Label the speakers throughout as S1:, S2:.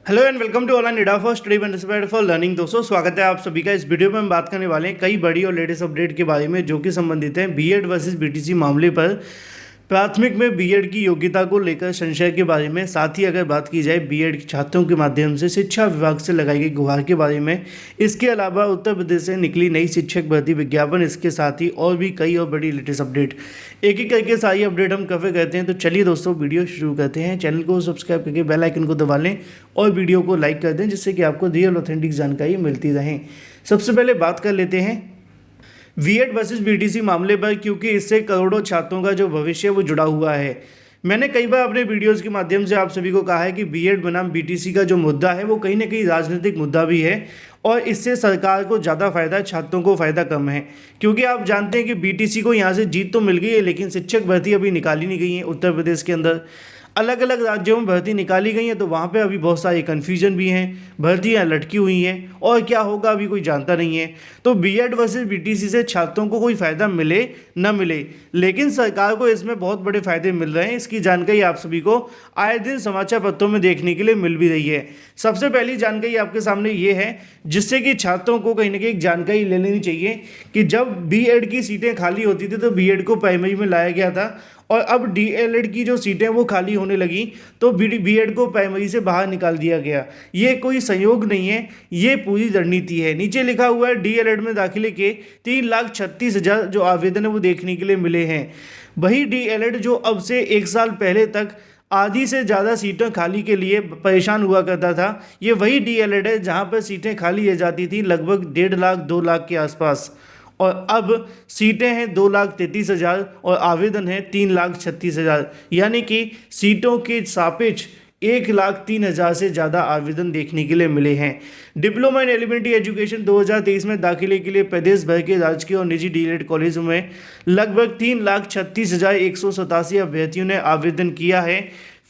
S1: Hello and welcome to online Nida for study and inspired for learning. दोस्तों स्वागत है आप सभी का। इस वीडियो में हम बात करने वाले हैं कई बड़ी और लेटेस्ट अपडेट के बारे में जो कि संबंधित हैं बीएड वर्सेस बीटीसी मामले पर। प्राथमिक में बीएड की योग्यता को लेकर संशय के बारे में, साथ ही अगर बात की जाए बीएड के छात्रों के माध्यम से शिक्षा विभाग से लगाई गई गुहार के बारे में, इसके अलावा उत्तर प्रदेश से निकली नई शिक्षक भर्ती विज्ञापन, इसके साथ ही और भी कई और बड़ी लेटेस्ट अपडेट, एक एक करके सारी अपडेट हम कवर करते हैं। तो चलिए दोस्तों वीडियो शुरू करते हैं। चैनल को सब्सक्राइब करके बेल आइकन को दबा लें और वीडियो को लाइक कर दें जिससे कि आपको रियल ऑथेंटिक जानकारी मिलती रहे। सबसे पहले बात कर लेते हैं बीएड वर्सेस बीटीसी मामले पर, क्योंकि इससे करोड़ों छात्रों का जो भविष्य है वो जुड़ा हुआ है। मैंने कई बार अपने वीडियोस के माध्यम से आप सभी को कहा है कि बीएड बनाम बीटीसी का जो मुद्दा है वो कहीं ना कहीं राजनीतिक मुद्दा भी है और इससे सरकार को ज़्यादा फायदा है, छात्रों को फ़ायदा कम है। क्योंकि आप जानते हैं कि बीटीसी को यहाँ से जीत तो मिल गई है लेकिन शिक्षक भर्ती अभी निकाली नहीं गई है। उत्तर प्रदेश के अंदर अलग अलग राज्यों में भर्ती निकाली गई है तो वहाँ पे अभी बहुत सारी कन्फ्यूजन भी हैं, भर्तियाँ लटकी हुई हैं और क्या होगा अभी कोई जानता नहीं है। तो बीएड वर्सेस बीटीसी से छात्रों को कोई फ़ायदा मिले न मिले, लेकिन सरकार को इसमें बहुत बड़े फ़ायदे मिल रहे हैं। इसकी जानकारी आप सभी को आए दिन समाचार पत्रों में देखने के लिए मिल भी रही है। सबसे पहली जानकारी आपके सामने ये है जिससे कि छात्रों को कहीं ना कहीं एक जानकारी ले लेनी चाहिए कि जब बीएड की सीटें खाली होती थी तो बीएड को प्राइमरी में लाया गया था और अब डीएलएड की जो सीटें वो खाली होने लगी तो बीएड को प्राइमरी से बाहर निकाल दिया गया। ये कोई संयोग नहीं है, ये पूरी रणनीति है। नीचे लिखा हुआ है डीएलएड में दाखिले के 3,36,000 जो आवेदन है वो देखने के लिए मिले हैं। वही डीएलएड जो अब से एक साल पहले तक आधी से ज़्यादा सीटें खाली के लिए परेशान हुआ करता था, ये वही डीएलएड है जहाँ पर सीटें खाली हो जाती थी लगभग 1.5 लाख 2 लाख के आसपास, और अब सीटें हैं 2,33,000 और आवेदन है 3,36,000, यानी कि सीटों के सापेक्ष 1,03,000 से ज़्यादा आवेदन देखने के लिए मिले हैं। डिप्लोमा इन एलिमेंट्री एजुकेशन 2023 में दाखिले के लिए प्रदेश भर के राजकीय और निजी डीएलएड कॉलेजों में लगभग 3,36,187 अभ्यर्थियों ने आवेदन किया है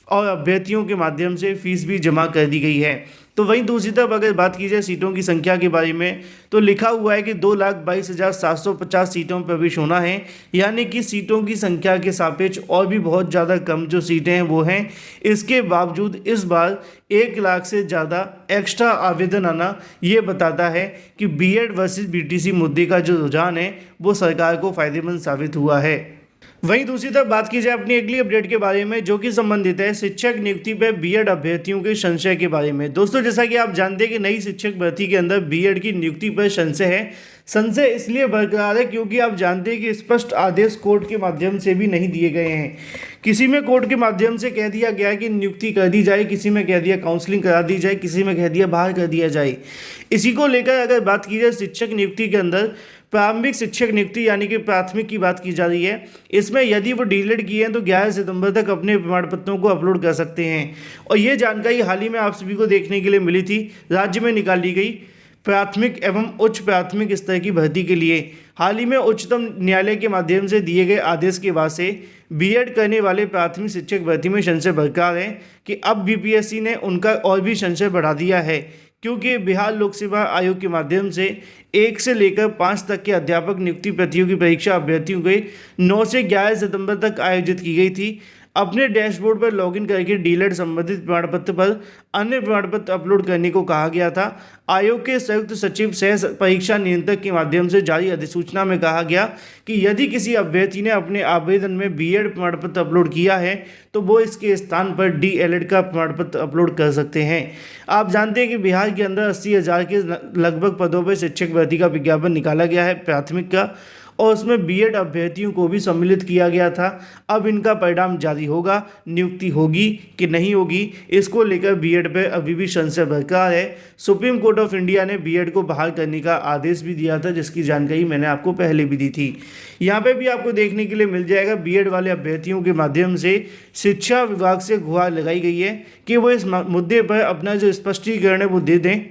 S1: और अभ्यर्थियों के माध्यम से फीस भी जमा कर दी गई है। तो वहीं दूसरी तरफ अगर बात की जाए सीटों की संख्या के बारे में तो लिखा हुआ है कि 2,22,750 सीटों पर प्रवेश होना है, यानी कि सीटों की संख्या के सापेक्ष और भी बहुत ज़्यादा कम जो सीटें हैं वो हैं। इसके बावजूद इस बार 1 लाख से ज़्यादा एक्स्ट्रा आवेदन आना ये बताता है कि बीएड वर्सेस बीटीसी मुद्दे का जो रुझान है वो सरकार को फ़ायदेमंद साबित हुआ है। वहीं दूसरी तरफ बात की जाए अपनी अगली अपडेट के बारे में जो कि संबंधित है शिक्षक नियुक्ति पर बीएड अभ्यर्थियों के संशय के बारे में। दोस्तों जैसा कि आप जानते हैं कि नई शिक्षक भर्ती के अंदर बीएड की नियुक्ति पर संशय है। संशय इसलिए बरकरार है क्योंकि आप जानते हैं कि स्पष्ट आदेश कोर्ट के माध्यम से भी नहीं दिए गए हैं। किसी में कोर्ट के माध्यम से कह दिया गया कि नियुक्ति कर दी जाए, किसी में कह दिया काउंसलिंग करा दी जाए, किसी में कह दिया बाहर कर दिया जाए। इसी को लेकर अगर बात की जाए शिक्षक नियुक्ति के अंदर प्रारंभिक शिक्षक नियुक्ति यानी कि प्राथमिक की बात की जा रही है, इसमें यदि वो डीएलएड किए हैं तो 11 सितंबर तक अपने प्रमाण पत्रों को अपलोड कर सकते हैं। और ये जानकारी हाल ही में आप सभी को देखने के लिए मिली थी। राज्य में निकाली गई प्राथमिक एवं उच्च प्राथमिक स्तर की भर्ती के लिए हाल ही में उच्चतम न्यायालय के माध्यम से दिए गए आदेश के बाद से बीएड करने वाले प्राथमिक शिक्षक भर्ती में संशय बरकरार है कि अब बीपीएससी ने उनका और भी संशय बढ़ा दिया है, क्योंकि बिहार लोक सेवा आयोग के माध्यम से 1 से लेकर 5 तक के अध्यापक नियुक्ति प्रतियोगी परीक्षा अभ्यर्थियों के 9 से 11 सितंबर तक आयोजित की गई थी। अपने डैशबोर्ड पर लॉगिन करके डीएलएड संबंधित प्रमाण पत्र पर अन्य प्रमाण पत्र अपलोड करने को कहा गया था। आयोग के संयुक्त सचिव सह परीक्षा नियंत्रक के माध्यम से जारी अधिसूचना में कहा गया कि यदि किसी अभ्यर्थी ने अपने आवेदन में बीएड प्रमाण पत्र अपलोड किया है तो वो इसके स्थान पर डीएलएड का प्रमाण पत्र अपलोड कर सकते हैं। आप जानते हैं कि बिहार के अंदर 80,000 के लगभग पदों पर शिक्षक भर्ती का विज्ञापन निकाला गया है प्राथमिक का, और उसमें बीएड अभ्यर्थियों को भी सम्मिलित किया गया था। अब इनका परिणाम जारी होगा, नियुक्ति होगी कि नहीं होगी, इसको लेकर बीएड पर अभी भी संशय बरकरार है। सुप्रीम कोर्ट ऑफ इंडिया ने बीएड को बहाल करने का आदेश भी दिया था जिसकी जानकारी मैंने आपको पहले भी दी थी। यहाँ पे भी आपको देखने के लिए मिल जाएगा बीएड वाले अभ्यर्थियों के माध्यम से शिक्षा विभाग से गुहार लगाई गई है कि वो इस मुद्दे पर अपना जो स्पष्टीकरण है वो दे दें।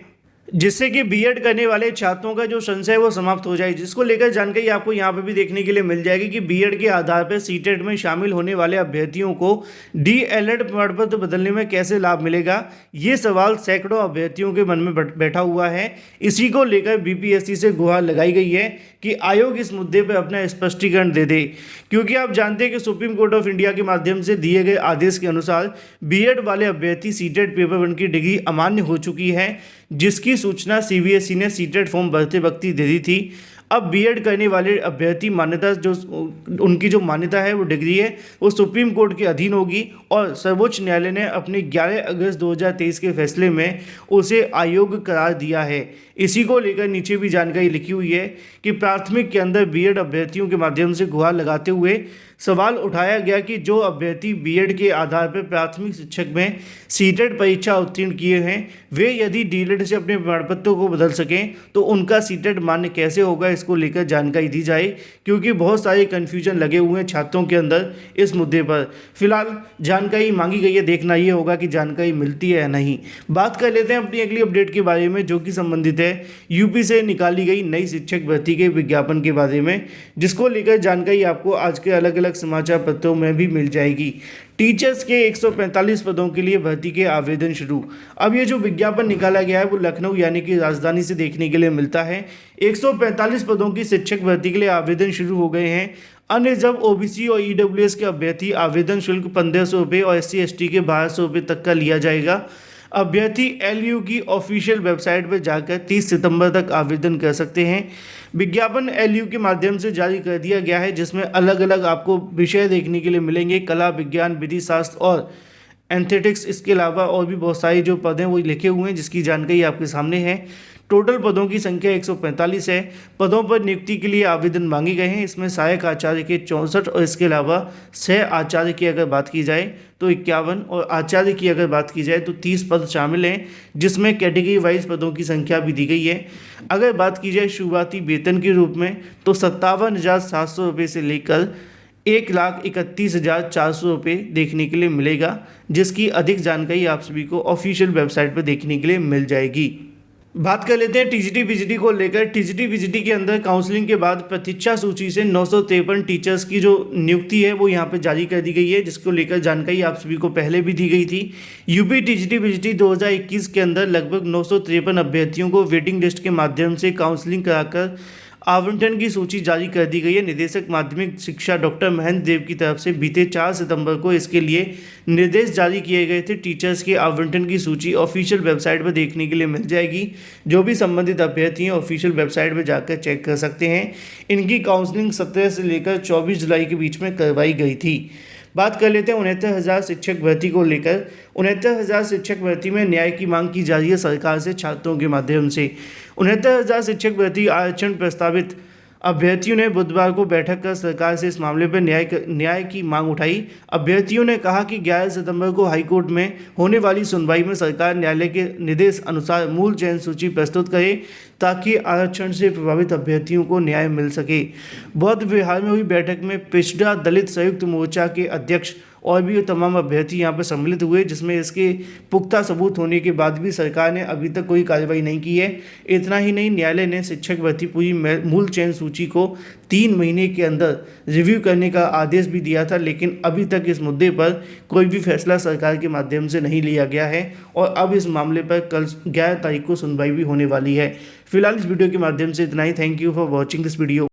S1: जिससे कि बीएड करने वाले छात्रों का जो संशय है वो समाप्त हो जाए, जिसको लेकर जानकारी आपको यहाँ पे भी देखने के लिए मिल जाएगी कि बीएड के आधार पर सीटेट में शामिल होने वाले अभ्यर्थियों को डीएलएड प्रमाण पत्र बदलने में कैसे लाभ मिलेगा। ये सवाल सैकड़ों अभ्यर्थियों के मन में बैठा हुआ है। इसी को लेकर बीपीएससी से गुहार लगाई गई है कि आयोग इस मुद्दे पर अपना स्पष्टीकरण दे दे, क्योंकि आप जानते हैं कि सुप्रीम कोर्ट ऑफ इंडिया के माध्यम से दिए गए आदेश के अनुसार बीएड वाले अभ्यर्थी सीटेट पेपर 1 की डिग्री अमान्य हो चुकी है, जिसकी सूचना सीबीएसई ने सीटेट फॉर्म भरते वक्त ही दे दी थी। अब बीएड करने वाले अभ्यर्थी मान्यता जो उनकी जो मान्यता है वो डिग्री है वो सुप्रीम कोर्ट के अधीन होगी और सर्वोच्च न्यायालय ने अपने 11 अगस्त 2023 के फैसले में उसे अयोग्य करार दिया है। इसी को लेकर नीचे भी जानकारी लिखी हुई है कि प्राथमिक के अंदर बीएड अभ्यर्थियों के माध्यम से गुहार लगाते हुए सवाल उठाया गया कि जो अभ्यर्थी बीएड के आधार पर प्राथमिक शिक्षक में सीटेट परीक्षा उत्तीर्ण किए हैं वे यदि डीएलएड से अपने प्रमाण पत्रों को बदल सकें तो उनका सीटेट मान्य कैसे होगा, इसको लेकर जानकारी दी जाए, क्योंकि बहुत सारे कन्फ्यूजन लगे हुए हैं छात्रों के अंदर इस मुद्दे पर। फिलहाल जानकारी मांगी गई है, देखना ये होगा कि जानकारी मिलती है या नहीं। बात कर लेते हैं अपनी अगली अपडेट के बारे में, जो कि संबंधित है यूपी से निकाली गई नई शिक्षक भर्ती के विज्ञापन के बारे में, जिसको लेकर जानकारी आपको आज के अलग अलग समाचार पत्रों में भी मिल जाएगी। टीचर्स के 145 पदों के लिए भर्ती के आवेदन शुरू। अब ये जो विज्ञापन निकाला गया है वो लखनऊ यानी कि राजधानी से देखने के लिए मिलता है। 145 पदों की शिक्षक भर्ती के लिए आवेदन शुरू हो गए हैं। अन्य जब ओबीसी और ईडब्ल्यूएस के अभ्यर्थी आवेदन शुल्क 1500 रुपये और एससी एसटी के 1200 रुपये तक का लिया जाएगा। अभ्यर्थी एलयू की ऑफिशियल वेबसाइट पर जाकर 30 सितंबर तक आवेदन कर सकते हैं। विज्ञापन एलयू के माध्यम से जारी कर दिया गया है, जिसमें अलग अलग आपको विषय देखने के लिए मिलेंगे, कला, विज्ञान, विधि शास्त्र और एंथेटिक्स। इसके अलावा और भी बहुत सारी जो पद हैं वो लिखे हुए हैं, जिसकी जानकारी आपके सामने है। टोटल पदों की संख्या 145 है। पदों पर नियुक्ति के लिए आवेदन मांगे गए हैं। इसमें सहायक आचार्य के 64 और इसके अलावा सह आचार्य की अगर बात की जाए तो 51 और आचार्य की अगर बात की जाए तो 30 पद शामिल हैं, जिसमें कैटेगरी वाइज पदों की संख्या भी दी गई है। अगर बात की जाए शुरुआती वेतन के रूप में तो 57,700 रुपये से लेकर 1,31,400 रुपये देखने के लिए मिलेगा, जिसकी अधिक जानकारी आप सभी को ऑफिशियल वेबसाइट पर देखने के लिए मिल जाएगी। बात कर लेते हैं टीजीटी बीजीटी को लेकर। टीजीटी बीजीटी के अंदर काउंसलिंग के बाद प्रतीक्षा सूची से 953 टीचर्स की जो नियुक्ति है वो यहाँ पे जारी कर दी गई है, जिसको लेकर जानकारी आप सभी को पहले भी दी गई थी। यूपी टीजीटी बीजीटी 2021 के अंदर लगभग 953 अभ्यर्थियों को वेटिंग लिस्ट के माध्यम से काउंसलिंग कराकर आवंटन की सूची जारी कर दी गई है। निदेशक माध्यमिक शिक्षा डॉक्टर महेंद्र देव की तरफ से बीते 4 सितंबर को इसके लिए निर्देश जारी किए गए थे। टीचर्स के आवंटन की सूची ऑफिशियल वेबसाइट पर देखने के लिए मिल जाएगी। जो भी संबंधित अभ्यर्थी हैं ऑफिशियल वेबसाइट पर जाकर चेक कर सकते हैं। इनकी काउंसलिंग 17 से लेकर 24 जुलाई के बीच में करवाई गई थी। बात कर लेते हैं 69,000 शिक्षक भर्ती को लेकर। 69,000 शिक्षक भर्ती में न्याय की मांग की जा रही है सरकार से छात्रों के माध्यम से। 69,000 शिक्षक भर्ती आरक्षण प्रस्तावित अभ्यर्थियों ने बुधवार को बैठक कर सरकार से इस मामले पर न्याय की मांग उठाई। अभ्यर्थियों ने कहा कि 11 सितंबर को हाईकोर्ट में होने वाली सुनवाई में सरकार न्यायालय के निर्देश अनुसार मूल चयन सूची प्रस्तुत करे ताकि आरक्षण से प्रभावित अभ्यर्थियों को न्याय मिल सके। बौद्ध विहार में हुई बैठक में पिछड़ा दलित संयुक्त मोर्चा के अध्यक्ष और भी तमाम अभ्यर्थी यहाँ पर सम्मिलित हुए, जिसमें इसके पुख्ता सबूत होने के बाद भी सरकार ने अभी तक कोई कार्रवाई नहीं की है। इतना ही नहीं, न्यायालय ने शिक्षक भर्ती पूरी मूल चयन सूची को 3 महीने के अंदर रिव्यू करने का आदेश भी दिया था, लेकिन अभी तक इस मुद्दे पर कोई भी फैसला सरकार के माध्यम से नहीं लिया गया है और अब इस मामले पर कल 11 तारीख को सुनवाई भी होने वाली है। फिलहाल इस वीडियो के माध्यम से इतना ही। Thank you for watching this video.